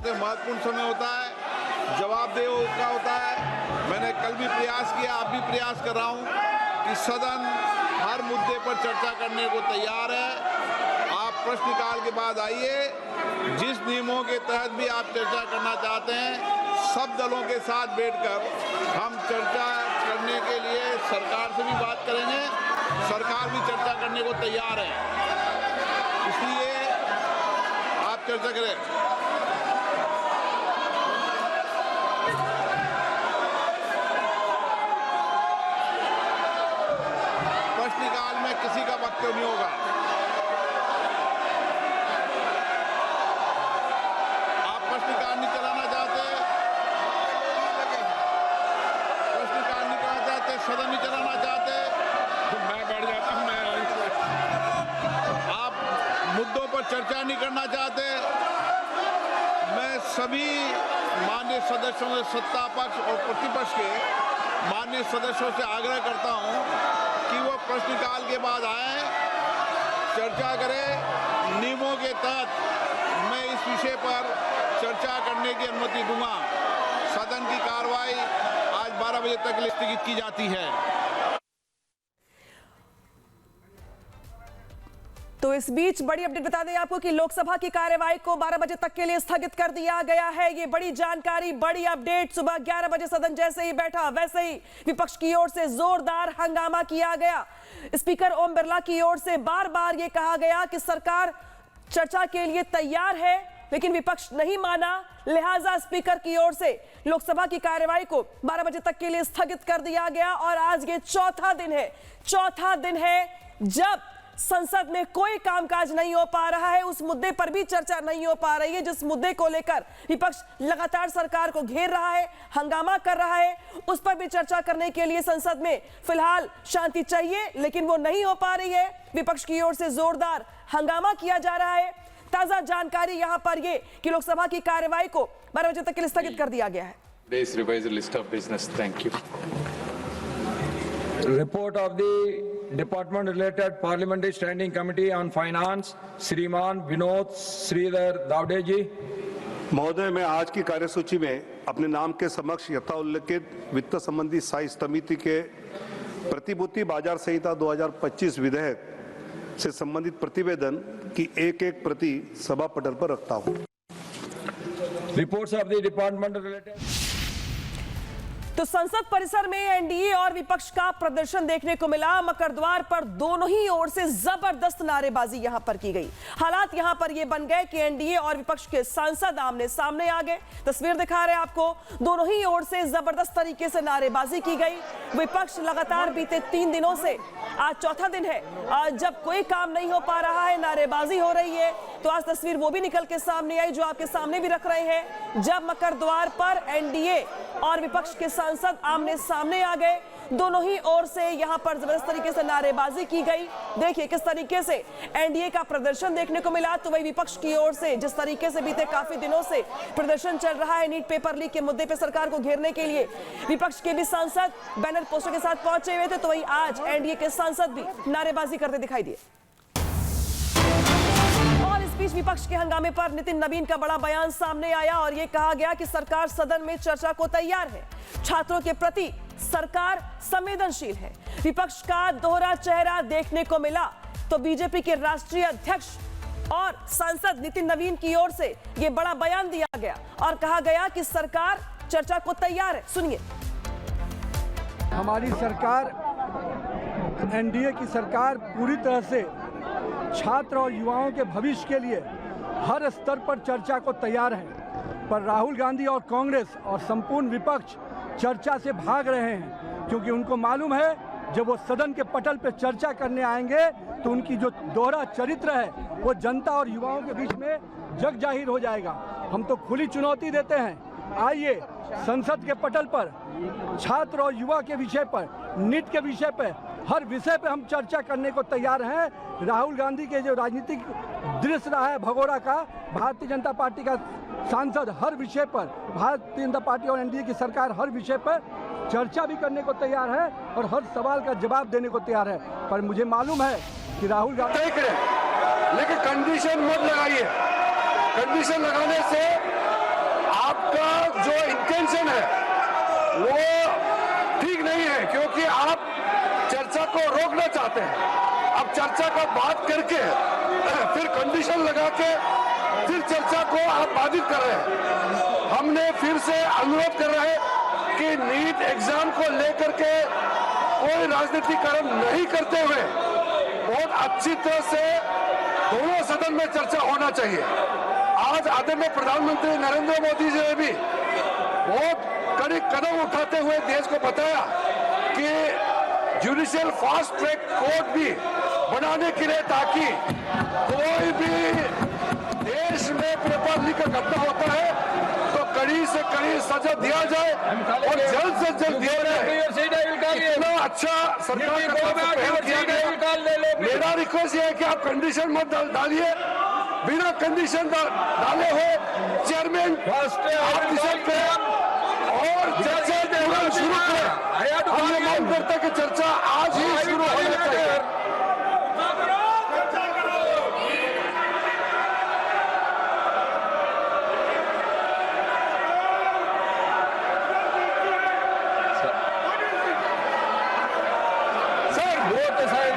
सबसे महत्वपूर्ण समय होता है, जवाबदेही का होता है। मैंने कल भी प्रयास किया, अब भी प्रयास कर रहा हूं कि सदन हर मुद्दे पर चर्चा करने को तैयार है। आप प्रश्नकाल के बाद आइए, जिस नियमों के तहत भी आप चर्चा करना चाहते हैं, सब दलों के साथ बैठकर हम चर्चा करने के लिए सरकार से भी बात करेंगे। सरकार भी चर्चा करने को तैयार है, इसलिए आप चर्चा करें। प्रश्नकाल में किसी का वक्तव्य नहीं होगा। आप प्रश्नकाल नहीं चलाना चाहते, प्रश्नकाल नहीं करना चाहते, सदन नहीं चलाना चाहते तो मैं बैठ जाता हूं। आप मुद्दों पर चर्चा नहीं करना चाहते, मैं सभी माननीय सदस्यों से, सत्ता पक्ष और प्रतिपक्ष के माननीय सदस्यों से आग्रह करता हूं कि वो प्रश्नकाल के बाद आए, चर्चा करें। नियमों के तहत मैं इस विषय पर चर्चा करने की अनुमति दूंगा। सदन की कार्रवाई आज 12 बजे तक स्थगित की जाती है। तो इस बीच बड़ी अपडेट बता दें आपको कि लोकसभा की कार्यवाही को 12 बजे तक के लिए स्थगित कर दिया गया है। ये बड़ी जानकारी, बड़ी अपडेट। सुबह 11 बजे सदन जैसे ही बैठा, वैसे ही विपक्ष की ओर से जोरदार हंगामा किया गया। स्पीकर ओम बिरला की ओर से बार बार ये कहा गया कि सरकार चर्चा के लिए तैयार है, लेकिन विपक्ष नहीं माना। लिहाजा स्पीकर की ओर से लोकसभा की कार्यवाही को 12 बजे तक के लिए स्थगित कर दिया गया। और आज ये चौथा दिन है जब संसद में कोई कामकाज नहीं हो पा रहा है। उस मुद्दे पर भी चर्चा नहीं हो पा रही है जिस मुद्दे को लेकर विपक्ष लगातार सरकार को घेर रहा है, हंगामा कर रहा है। उस पर भी चर्चा करने के लिए संसद में फिलहाल शांति चाहिए, लेकिन वो नहीं हो पा रही है। विपक्ष की ओर से जोरदार हंगामा किया जा रहा है। ताजा जानकारी यहां पर ये कि लोकसभा की कार्यवाही को 12 बजे तक के लिए स्थगित कर दिया गया है। Today's revised list of business. Thank you. Report of the Department related Parliamentary Standing Committee on Finance, श्रीमान विनोद श्रीधर दावडे जी। महोदय, मैं आज की कार्यसूची में अपने नाम के समक्ष यथा उल्लेखित वित्त संबंधी स्थायी समिति के प्रतिभूति बाजार संहिता 2025 विधेयक से संबंधित प्रतिवेदन की एक प्रति सभा पटल पर रखता हूं। Reports of the department related. तो संसद परिसर में एनडीए और विपक्ष का प्रदर्शन देखने को मिला। मकर द्वार पर दोनों ही ओर से जबरदस्त नारेबाजी यहां पर की गई। हालात यहां पर ये बन गए कि एनडीए और विपक्ष के सांसद आमने सामने आ गए। तस्वीर दिखा रहे हैं आपको, दोनों ही ओर से जबरदस्त तरीके से नारेबाजी की गई। विपक्ष लगातार बीते 3 दिनों से, आज चौथा दिन है, आज जब कोई काम नहीं हो पा रहा है, नारेबाजी हो रही है। तो आज तस्वीर वो भी निकल के सामने आई जो आपके सामने भी रख रहे हैं, जब मकर द्वार पर एनडीए और विपक्ष के सांसद आमने सामने आ गए। दोनों ही ओर से यहां पर जबरदस्त तरीके से नारेबाजी की गई। देखिए किस तरीके से एनडीए का प्रदर्शन देखने को मिला, तो वही विपक्ष की ओर से जिस तरीके से बीते काफी दिनों से प्रदर्शन चल रहा है नीट पेपर लीक के मुद्दे पर सरकार को घेरने के लिए, विपक्ष के भी सांसद बैनर पोस्टर के साथ पहुंचे हुए थे, तो वही आज एनडीए के सांसद भी नारेबाजी करते दिखाई दिए। इस बीच विपक्ष के हंगामे पर नितिन नवीन का बड़ा बयान सामने आया और यह कहा गया कि सरकार सदन में चर्चा को तैयार है, छात्रों के प्रति सरकार संवेदनशील है। विपक्ष का दोहरा चेहरा देखने को मिला, तो बीजेपी के राष्ट्रीय अध्यक्ष और सांसद नितिन नवीन की ओर से यह बड़ा बयान दिया गया और कहा गया कि सरकार चर्चा को तैयार है। सुनिए। हमारी सरकार, एनडीए की सरकार पूरी तरह से छात्र और युवाओं के भविष्य के लिए हर स्तर पर चर्चा को तैयार है, पर राहुल गांधी और कांग्रेस और संपूर्ण विपक्ष चर्चा से भाग रहे हैं, क्योंकि उनको मालूम है जब वो सदन के पटल पर चर्चा करने आएंगे तो उनकी जो दोहरा चरित्र है वो जनता और युवाओं के बीच में जग जाहिर हो जाएगा। हम तो खुली चुनौती देते हैं, आइए संसद के पटल पर छात्र और युवा के विषय पर, नीट के विषय पर, हर विषय पे हम चर्चा करने को तैयार हैं। राहुल गांधी के जो राजनीतिक दृश्य रहा है भगोड़ा का, भारतीय जनता पार्टी का सांसद हर विषय पर, भारतीय जनता पार्टी और एनडीए की सरकार हर विषय पर चर्चा भी करने को तैयार है और हर सवाल का जवाब देने को तैयार है। पर मुझे मालूम है कि राहुल गांधी तय करें, लेकिन कंडीशन मत लगाइए। कंडीशन लगाने से कंडीशन है वो ठीक नहीं है, क्योंकि आप चर्चा को रोकना चाहते हैं। अब चर्चा का बात करके फिर कंडीशन लगा के फिर चर्चा को आप बाधित कर रहे हैं। हमने फिर से अनुरोध कर रहे हैं कि नीट एग्जाम को लेकर के कोई राजनीतिकरण नहीं करते हुए बहुत अच्छी तरह से दोनों सदन में चर्चा होना चाहिए। आज आदरणीय प्रधानमंत्री नरेंद्र मोदी जी ने भी बहुत कड़ी कदम उठाते हुए देश को बताया कि जुडिशियल फास्ट ट्रैक कोर्ट भी बनाने के लिए, ताकि कोई भी देश में पेपर लीक का घटना होता है तो कड़ी से कड़ी सजा दिया जाए और जल्द से जल्द दिया जाए। इतना अच्छा सरकार का पहल किया गया। मेरा रिक्वेस्ट ये है कि आप कंडीशन मत डालिए, बिना कंडीशन डाले हो चेयरमैन आप डिसाइड करें और चर्चा शुरू करें। हम ये मांग करते हैं कि चर्चा आज ही शुरू होना चाहिए।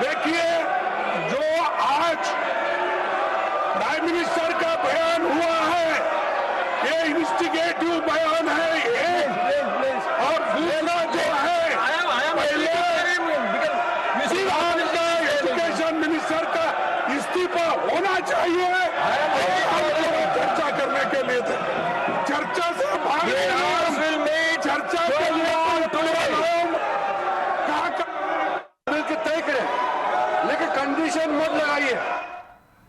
देखिए, जो आज प्राइम मिनिस्टर का बयान हुआ है ये इन्वेस्टिगेटिव बयान है ये, और दूसरा जो है पहले एजुकेशन मिनिस्टर का इस्तीफा होना चाहिए।